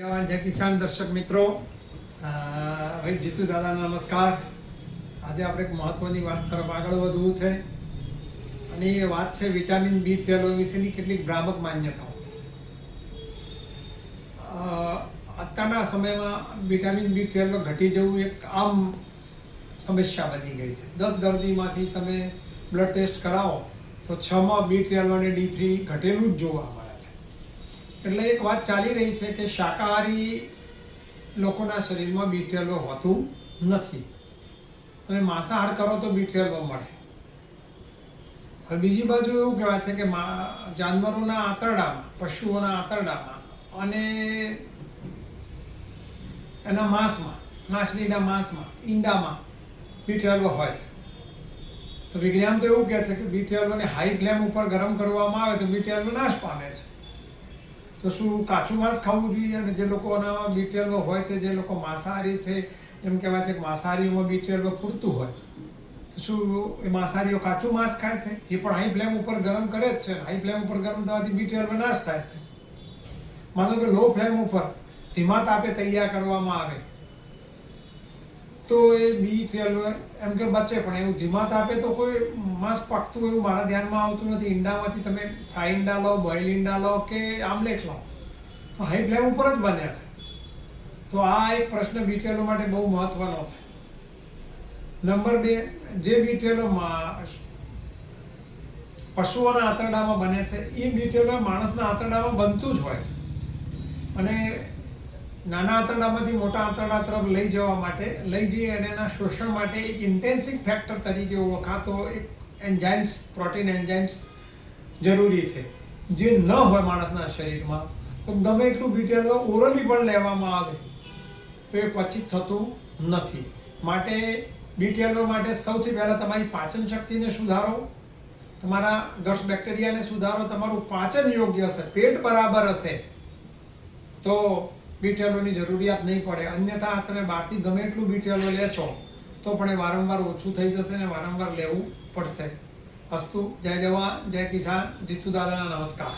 જય કિસાન દર્શક મિત્રો, ભાઈ જીતુ દાદાનો નમસ્કાર. આજે આપણે એક મહત્વની વાત તરફ આગળ વધવું છે અને એ વાત છે વિટામિન B12 વિશેની કેટલીક ભ્રામક માન્યતાઓ. અત્યારના સમયમાં વિટામિન B12 ઘટી જવું એક આમ સમસ્યા બની ગઈ છે. 10 દર્દીમાંથી તમે બ્લડ ટેસ્ટ કરાવો તો 6માં B12 અને D3 ઘટેલું જ જોવા મળે છે. એટલે એક વાત ચાલી રહી છે કે શાકાહારી લોકોના શરીરમાં B12 હોતું નથી. તમે માંસાહાર કરો તો B12 મળે. હવે બીજી બાજુ એવું કહેવાય છે કે જાનવરોના આંતરડામાં, પશુઓના આંતરડામાં અને એના માંસમાં, માછલીના માંસમાં, ઈંડામાં B12 હોય છે. તો વિજ્ઞાન તો એવું કહે છે કે B12 ને હાઈ ફ્લેમ ઉપર ગરમ કરવામાં આવે તો B12 નાશ પામે છે. તો શું કાચું માંસ ખાવું જોઈએ? અને જે લોકોના B12 હોય છે, જે લોકો માંસાહારી છે, એમ કહેવાય છે કે માંસાહારીઓમાં B12 પૂરતું હોય, તો શું એ માંસાહારીઓ કાચું માંસ ખાય છે? એ પણ હાઈ ફ્લેમ ઉપર ગરમ કરે જ છે. હાઈ ફ્લેમ ઉપર ગરમ થવાથી B12 નાશ થાય છે. માનો કે લો ફ્લેમ ઉપર ધીમા તાપે તૈયાર કરવામાં આવે તો એ B12 એમ કે બચે, પણ એવું ધીમા તાપે તો કોઈ માંસ પાકતું એવું મારા ધ્યાનમાં આવતું નથી. ઈંડામાંથી તમે ફ્રાય ઈંડા લો, બોઇલ ઈંડા લો કે આમલેટ લો તો હાઈ ફ્લેમ ઉપર જ બન્યા છે. તો આ એક પ્રશ્ન B12 માટે બહુ મહત્વનો છે. નંબર 2, જે B12 પશુઓના આંતરડામાં બને છે એ B12 માણસના આંતરડામાં બનતું જ હોય છે. અને નાના આંતરડામાંથી મોટા આંતરડા તરફ લઈ જવા માટે, લઈ જઈ અને એના શોષણ માટે એક ઇન્ટેન્સિવ ફેક્ટર તરીકે ઓળખાતો એક એન્ઝાઇમ્સ, પ્રોટીન એન્ઝાઇમ્સ જરૂરી છે. જે ન હોય માણસના શરીરમાં તો ગમે એટલું B12 ઓરલી પણ લેવામાં આવે તો એ પચિત થતું નથી. માટે B12 માટે સૌથી પહેલાં તમારી પાચન શક્તિને સુધારો, તમારા ગટ્સ બેક્ટેરિયાને સુધારો, તમારું પાચન યોગ્ય હશે, પેટ બરાબર હશે તો B12 ની જરૂરિયાત નહીં પડે. અન્યથા તમે બહારથી ગમે એટલું B12 લેશો તો પણ એ વારંવાર ઓછું થઈ જશે ને વારંવાર લેવું પડશે. અસ્તુ. જય જવાન, જય કિસાન. જીતુ દાદાના નમસ્કાર.